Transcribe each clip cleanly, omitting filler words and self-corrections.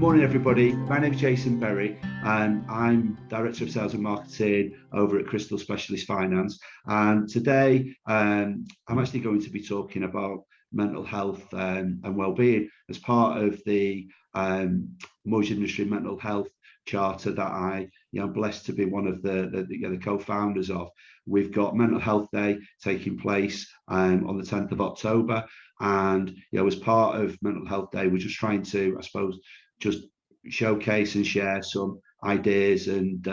Morning, everybody. My name is Jason Berry, and I'm Director of Sales and Marketing over at Crystal Specialist Finance. And today, I'm actually going to be talking about mental health and wellbeing as part of the mortgage industry mental health charter that I'm blessed to be one of the co-founders of. We've got Mental Health Day taking place on the 10th of October, and as part of Mental Health Day, we're just trying to, I suppose, just showcase and share some ideas and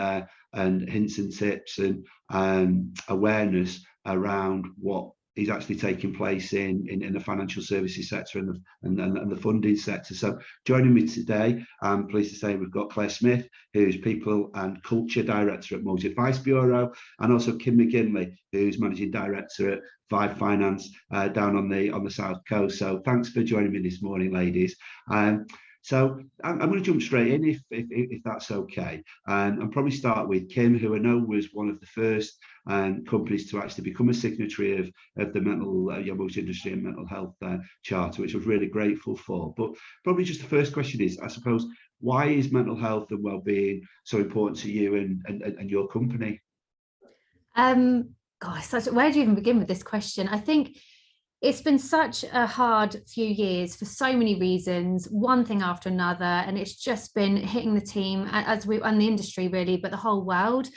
hints and tips and awareness around what is actually taking place in the financial services sector and the funding sector. So joining me today, I'm pleased to say we've got Claire Smith, who's People and Culture Director at Mortgage Advice Bureau, and also Kim McGinley, who's Managing Director at Vive Finance down on the South Coast. So thanks for joining me this morning, ladies. So I'm going to jump straight in if that's okay, and probably start with Kim, who I know was one of the first companies to actually become a signatory of the mortgage industry and mental health charter, which I was really grateful for. But probably just the first question is, I suppose, why is mental health and well-being so important to you and your company? Gosh, where do you even begin with this question? I think it's been such a hard few years for so many reasons, one thing after another, and it's just been hitting the team and the industry really, but the whole world.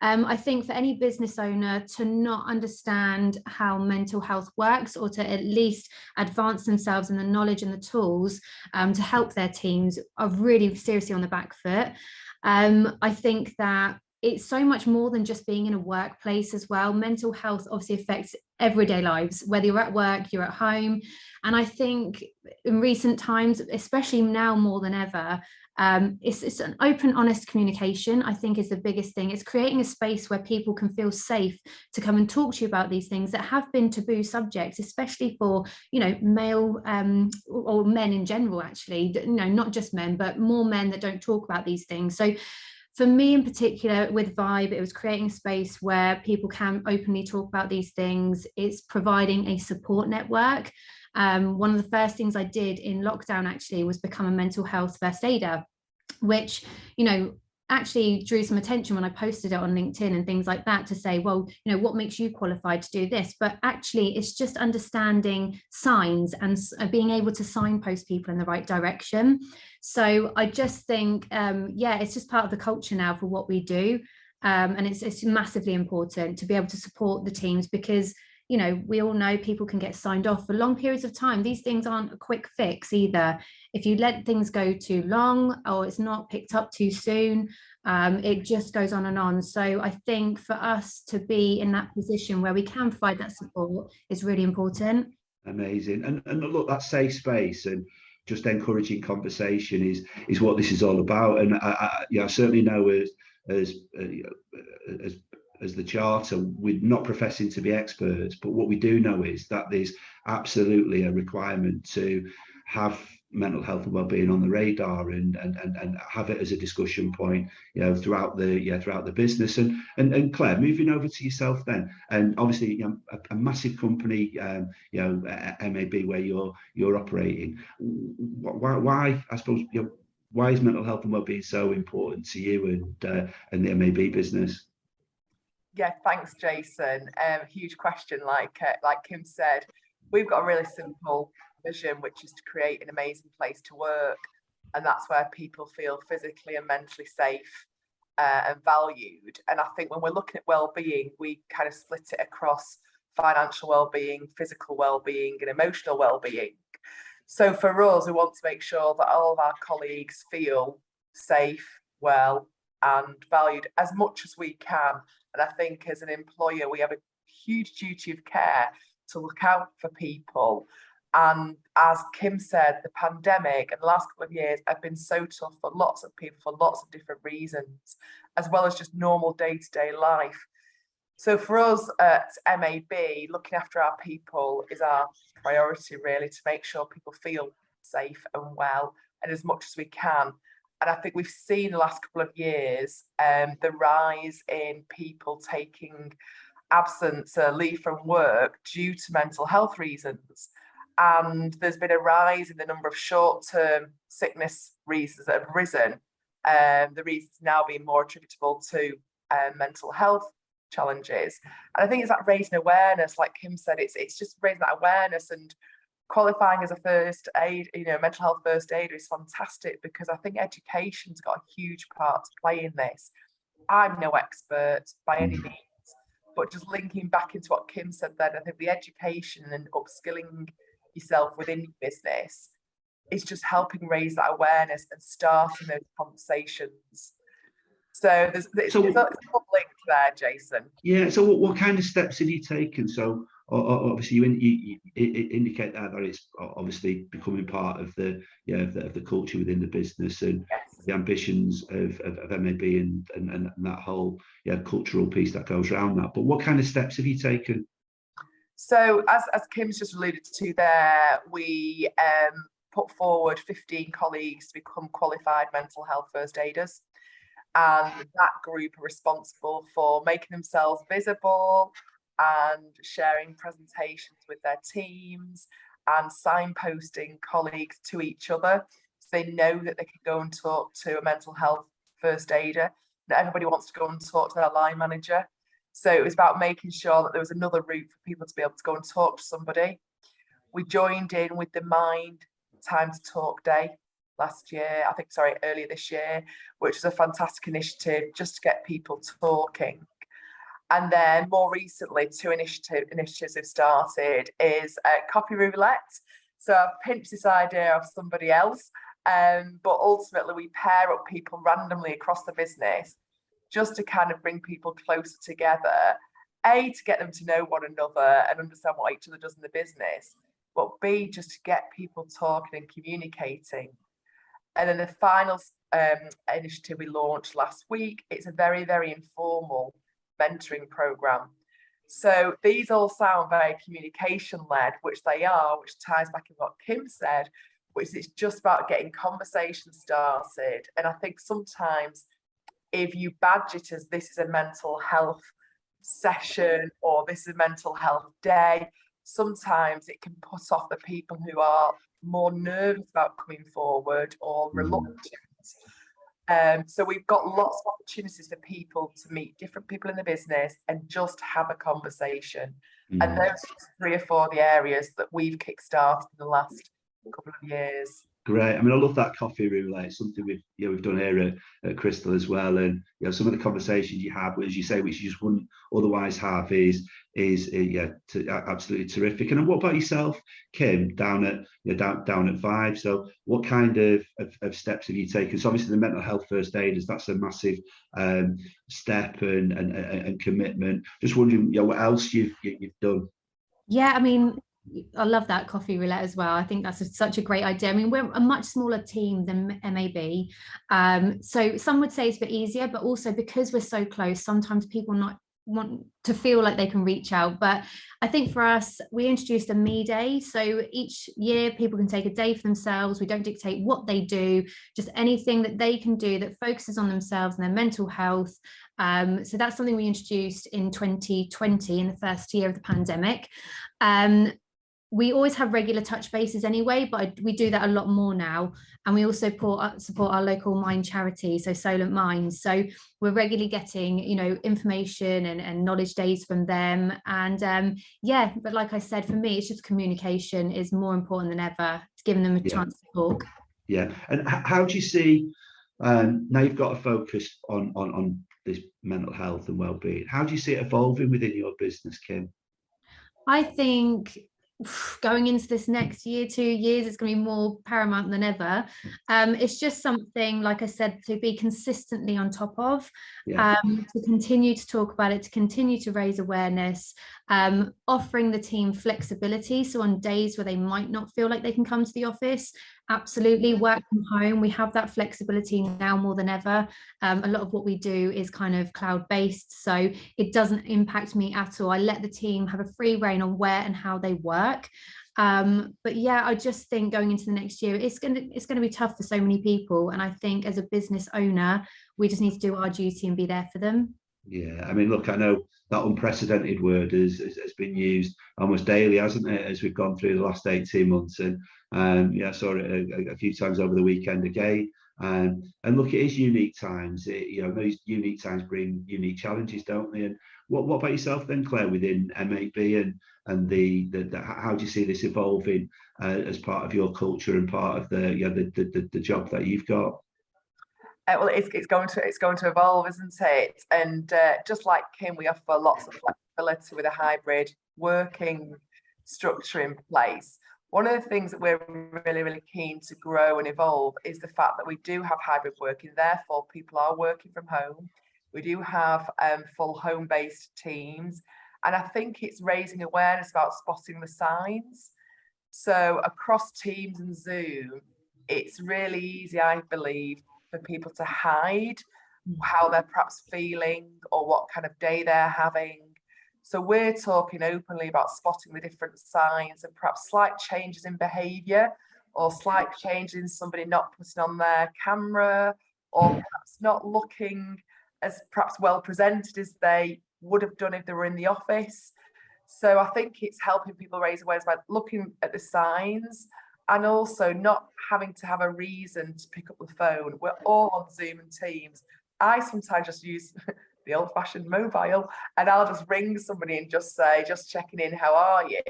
I think for any business owner to not understand how mental health works, or to at least advance themselves in the knowledge and the tools to help their teams, are really seriously on the back foot. I think that it's so much more than just being in a workplace as well. Mental health obviously affects everyday lives, whether you're at work, you're at home. And I think in recent times, especially now more than ever, it's an open, honest communication, I think, is the biggest thing. It's creating a space where people can feel safe to come and talk to you about these things that have been taboo subjects, especially for, male or men in general, actually, not just men, but more men that don't talk about these things. So for me in particular with Vibe, it was creating a space where people can openly talk about these things. It's providing a support network. One of the first things I did in lockdown actually was become a mental health first aider, which, actually drew some attention when I posted it on LinkedIn and things like that, to say, well, what makes you qualified to do this? But actually, it's just understanding signs and being able to signpost people in the right direction. So I just think, it's just part of the culture now for what we do. And it's massively important to be able to support the teams, because we all know people can get signed off for long periods of time. These things aren't a quick fix either. If you let things go too long, or it's not picked up too soon, it just goes on and on. So I think for us to be in that position where we can provide that support is really important. Amazing. And look, that safe space and just encouraging conversation is what this is all about. And I certainly know as the charter, we're not professing to be experts, but what we do know is that there's absolutely a requirement to have mental health and well-being on the radar and have it as a discussion point, throughout the business. And Claire, moving over to yourself then, and obviously a massive company, MAB, where you're operating. Why, I suppose, why is mental health and well-being so important to you and the MAB business? Yeah, thanks, Jason. Huge question. Like Kim said, we've got a really simple vision, which is to create an amazing place to work, and that's where people feel physically and mentally safe and valued. And I think when we're looking at well-being, we kind of split it across financial well-being, physical well-being, and emotional well-being. So for us, we want to make sure that all of our colleagues feel safe, well, and valued as much as we can. And I think as an employer, we have a huge duty of care to look out for people. And as Kim said, the pandemic and the last couple of years have been so tough for lots of people for lots of different reasons, as well as just normal day-to-day life. So for us at MAB, looking after our people is our priority, really, to make sure people feel safe and well, and as much as we can. And I think we've seen the last couple of years the rise in people taking absence, leave from work due to mental health reasons. and there's been a rise in the number of short-term sickness reasons that have risen. The reasons now being more attributable to mental health challenges. And I think it's that raising awareness, like Kim said, it's just raising that awareness, and qualifying as a first aid, mental health first aider is fantastic, because I think education's got a huge part to play in this. I'm no expert by any means, but just linking back into what Kim said then, I think the education and upskilling yourself within your business is just helping raise that awareness and starting those conversations. So there's a link there, Jason. Yeah. So what kind of steps have you taken? So obviously you indicate that it's obviously becoming part of the culture within the business, and the ambitions of MAB and that whole cultural piece that goes around that. But what kind of steps have you taken? So as Kim's just alluded to there, we put forward 15 colleagues to become qualified mental health first aiders. And that group are responsible for making themselves visible and sharing presentations with their teams and signposting colleagues to each other, so they know that they can go and talk to a mental health first aider. Not everybody wants to go and talk to their line manager. So it was about making sure that there was another route for people to be able to go and talk to somebody. We joined in with the Mind Time to Talk Day earlier this year, which is a fantastic initiative just to get people talking. And then more recently, two initiatives have started is coffee roulette. So I've pinched this idea off somebody else, but ultimately we pair up people randomly across the business just to kind of bring people closer together, A, to get them to know one another and understand what each other does in the business, but B, just to get people talking and communicating. And then the final initiative we launched last week, it's a very, very informal mentoring program. So these all sound very communication-led, which they are, which ties back in what Kim said, which is just about getting conversations started. And I think sometimes if you badge it as this is a mental health session or this is a mental health day, sometimes it can put off the people who are more nervous about coming forward or reluctant. So we've got lots of opportunities for people to meet different people in the business and just have a conversation. And those are just 3 or 4 of the areas that we've kickstarted in the last couple of years. Great. I mean, I love that coffee roulette. It's something we've done here at Crystal as well. And some of the conversations you have, as you say, which you just wouldn't otherwise have, is absolutely terrific. And what about yourself, Kim, down at Vibe? So what kind of steps have you taken? So obviously the mental health first aiders, that's a massive step and commitment. Just wondering, what else you've done. Yeah, I mean, I love that coffee roulette as well. I think that's such a great idea. I mean, we're a much smaller team than MAB. So some would say it's a bit easier, but also because we're so close, sometimes people not want to feel like they can reach out. But I think for us, we introduced a me day. So each year people can take a day for themselves. We don't dictate what they do, just anything that they can do that focuses on themselves and their mental health. So that's something we introduced in 2020 in the first year of the pandemic. We always have regular touch bases anyway, but we do that a lot more now. And we also support our local mind charity, so Solent Minds. So we're regularly getting, information and knowledge days from them. And but like I said, for me, it's just communication is more important than ever. It's giving them a chance to talk. Yeah. And how do you see, now you've got a focus on this mental health and well-being, how do you see it evolving within your business, Kim? I think going into this next year, 2 years, it's going to be more paramount than ever. It's just something, like I said, to be consistently on top of, to continue to talk about it, to continue to raise awareness, offering the team flexibility. So on days where they might not feel like they can come to the office, absolutely work from home. We have that flexibility now more than ever. A lot of what we do is kind of cloud-based, so it doesn't impact me at all. I let the team have a free rein on where and how they work. But yeah, I just think going into the next year, it's going to be tough for so many people. And I think as a business owner, we just need to do our duty and be there for them. Yeah, I mean, look, I know that unprecedented word has been used almost daily, hasn't it, as we've gone through the last 18 months. And yeah, I saw it a few times over the weekend again. And look, it is unique times. Those unique times bring unique challenges, don't they? And what about yourself then, Claire, within MAB and how do you see this evolving as part of your culture and part of the job that you've got? Well, it's going to evolve, isn't it? And just like Kim, we offer lots of flexibility with a hybrid working structure in place. One of the things that we're really, really keen to grow and evolve is the fact that we do have hybrid working. Therefore, people are working from home. We do have full home-based teams, and I think it's raising awareness about spotting the signs. So across Teams and Zoom, it's really easy, I believe, for people to hide how they're perhaps feeling or what kind of day they're having. So we're talking openly about spotting the different signs and perhaps slight changes in behaviour or slight changes in somebody not putting on their camera or perhaps not looking as perhaps well presented as they would have done if they were in the office. So I think it's helping people raise awareness by looking at the signs and also not having to have a reason to pick up the phone. We're all on Zoom and Teams. I sometimes just use the old-fashioned mobile, and I'll just ring somebody and just say, just checking in, how are you?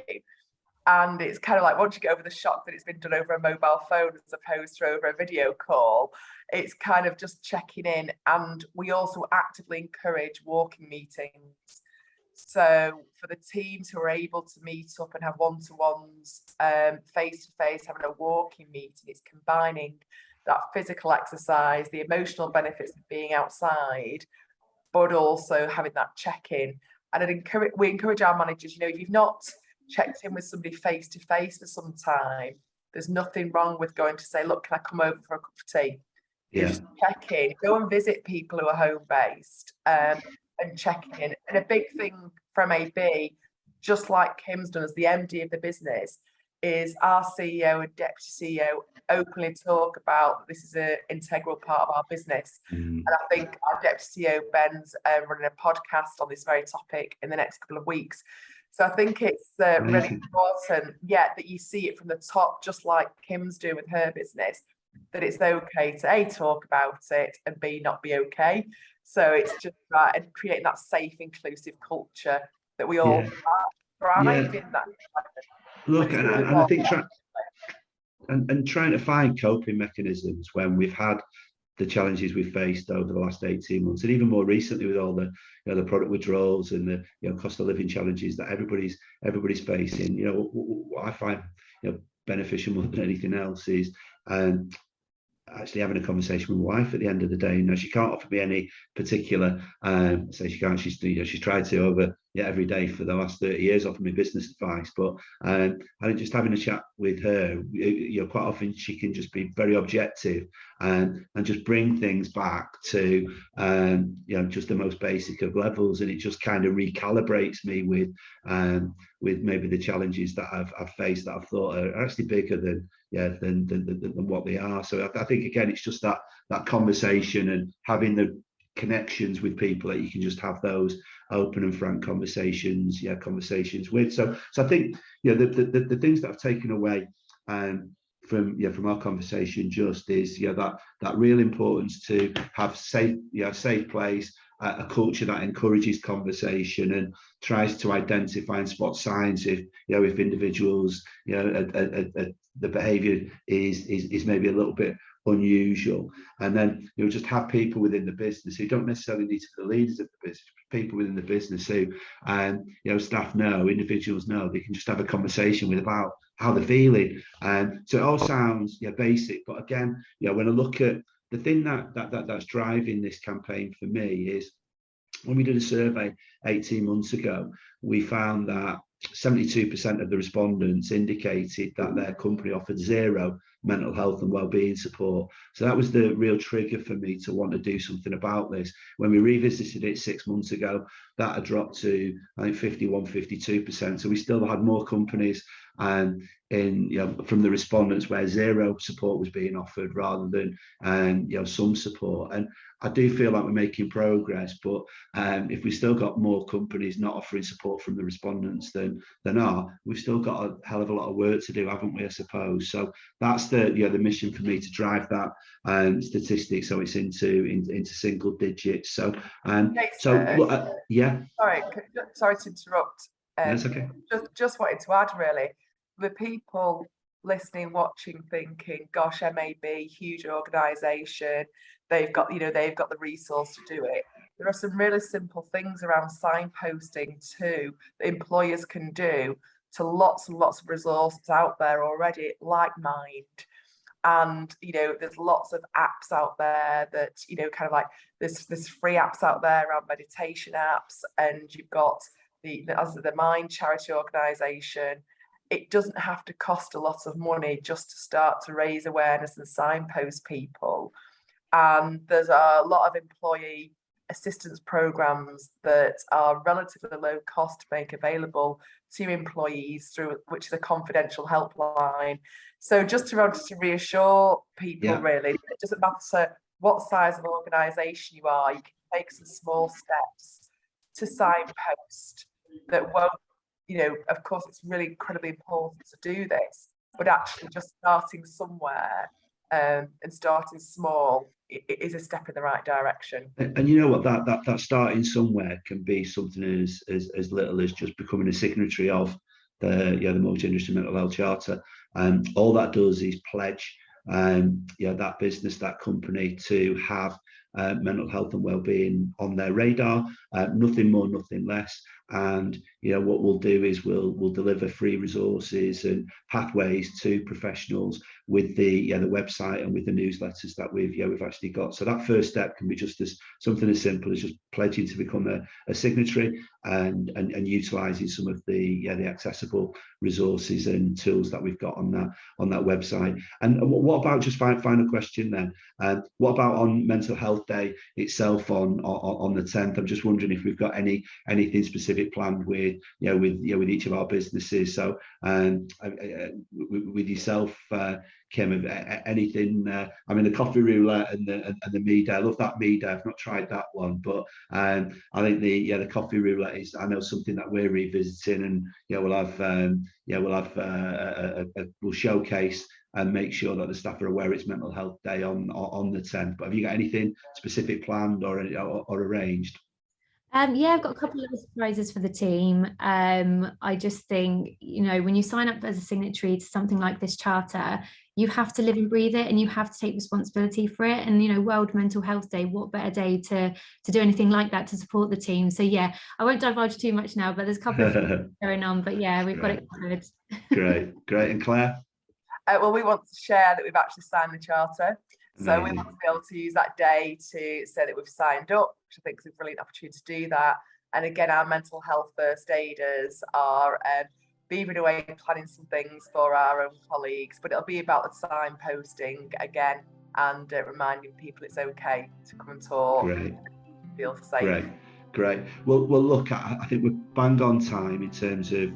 And it's kind of like, once you get over the shock that it's been done over a mobile phone as opposed to over a video call, it's kind of just checking in. And we also actively encourage walking meetings. So for the teams who are able to meet up and have one-to-ones face-to-face, having a walking meeting, it's combining that physical exercise, the emotional benefits of being outside, but also having that check-in. And we encourage our managers, if you've not checked in with somebody face-to-face for some time, there's nothing wrong with going to say, look, can I come over for a cup of tea? Yeah. Just check in, go and visit people who are home-based. And checking in. And a big thing from AB, just like Kim's done as the MD of the business, is our CEO and deputy CEO openly talk about this is an integral part of our business. And I think our deputy CEO Ben's running a podcast on this very topic in the next couple of weeks. So I think it's really important, that you see it from the top, just like Kim's doing with her business, that it's okay to A, talk about it, and B, not be okay. So it's just and creating that safe, inclusive culture that we all thrive in that. Look, and I think trying to find coping mechanisms when we've had the challenges we've faced over the last 18 months, and even more recently with all the the product withdrawals and the cost of living challenges that everybody's facing. What I find beneficial more than anything else is actually having a conversation with my wife at the end of the day. She can't offer me any particular say she can't, she's tried to over every day for the last 30 years offer me business advice, but I think just having a chat with her, quite often she can just be very objective and just bring things back to just the most basic of levels, and it just kind of recalibrates me with maybe the challenges that I've faced that I've thought are actually bigger than what they are. So I think again it's just that conversation and having the connections with people that you can just have those open and frank conversations with. So I think the things that I've taken away from our conversation just is that real importance to have safe place, a culture that encourages conversation and tries to identify and spot signs if individuals the behavior is maybe a little bit unusual, and then just have people within the business who don't necessarily need to be the leaders of the business, people within the business who staff know, individuals know, they can just have a conversation with about how they're feeling. So it all sounds basic, but again when I look at the thing that's driving this campaign for me is when we did a survey 18 months ago, we found that 72% of the respondents indicated that their company offered zero mental health and wellbeing support. So that was the real trigger for me to want to do something about this. When we revisited it 6 months ago, that had dropped to I think 51, 52%. So we still had more companies from the respondents, where zero support was being offered rather than some support. And I do feel like we're making progress, but if we've still got more companies not offering support from the respondents than we've still got a hell of a lot of work to do, haven't we, I suppose. So that's the mission for me, to drive that statistic so it's into single digits. So yeah. Sorry to interrupt. That's okay. Just wanted to add, really, the people listening, watching, thinking, gosh, MAB, huge organisation, they've got the resource to do it. There are some really simple things around signposting too that employers can do to lots and lots of resources out there already, like Mind. And there's lots of apps out there that kind of like there's free apps out there around meditation apps, and you've got the Mind charity organisation. It doesn't have to cost a lot of money just to start to raise awareness and signpost people. And there's a lot of employee assistance programs that are relatively low cost to make available to employees, through which is a confidential helpline. So just to reassure people, really, it doesn't matter what size of organisation you are, you can take some small steps to signpost that won't, of course, it's really incredibly important to do this, but actually just starting somewhere and starting small is a step in the right direction. And you know what, that starting somewhere can be something as little as just becoming a signatory of the multi-industry mental health charter. And all that does is pledge that business, that company, to have mental health and wellbeing on their radar, nothing more, nothing less. And what we'll do is we'll deliver free resources and pathways to professionals with the website and with the newsletters that we've actually got. So that first step can be just something as simple as just pledging to become a signatory and utilising some of the accessible resources and tools that we've got on that website. And what about, just final question then, what about on Mental Health Day itself on the 10th? I'm just wondering if we've got anything specific planned with each of our businesses. So with yourself, Kim, anything? I mean, the coffee roulette and the me day. I love that me day. I've not tried that one, but I think the coffee roulette is, I know, something that we're revisiting, and we'll showcase and make sure that the staff are aware it's Mental Health Day on the 10th. But have you got anything specific planned or arranged? Yeah, I've got a couple of surprises for the team. I just think, when you sign up as a signatory to something like this charter, you have to live and breathe it, and you have to take responsibility for it. And, World Mental Health Day, what better day to do anything like that to support the team? So, yeah, I won't divulge too much now, but there's a couple of things going on. But, yeah, we've got it covered. Great. And Claire? Well, we want to share that we've actually signed the charter. So we want to be able to use that day to say that we've signed up, which I think is a brilliant opportunity to do that. And again, our mental health first aiders are beavering away and planning some things for our own colleagues, but it'll be about the signposting again and reminding people it's okay to come and talk. Great. Feel safe. Great. Well, look, I think we're bang on time in terms of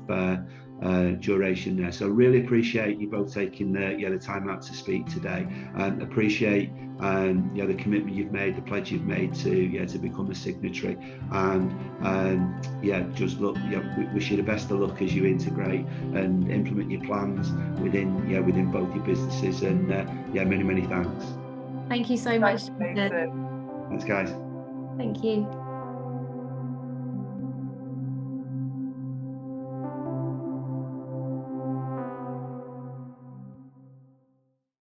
duration there. So really appreciate you both taking the time out to speak today, and appreciate the commitment you've made, the pledge you've made to become a signatory, and just look, we wish you the best of luck as you integrate and implement your plans within both your businesses, and many thanks. Thank you so much. Thanks, guys. Thank you.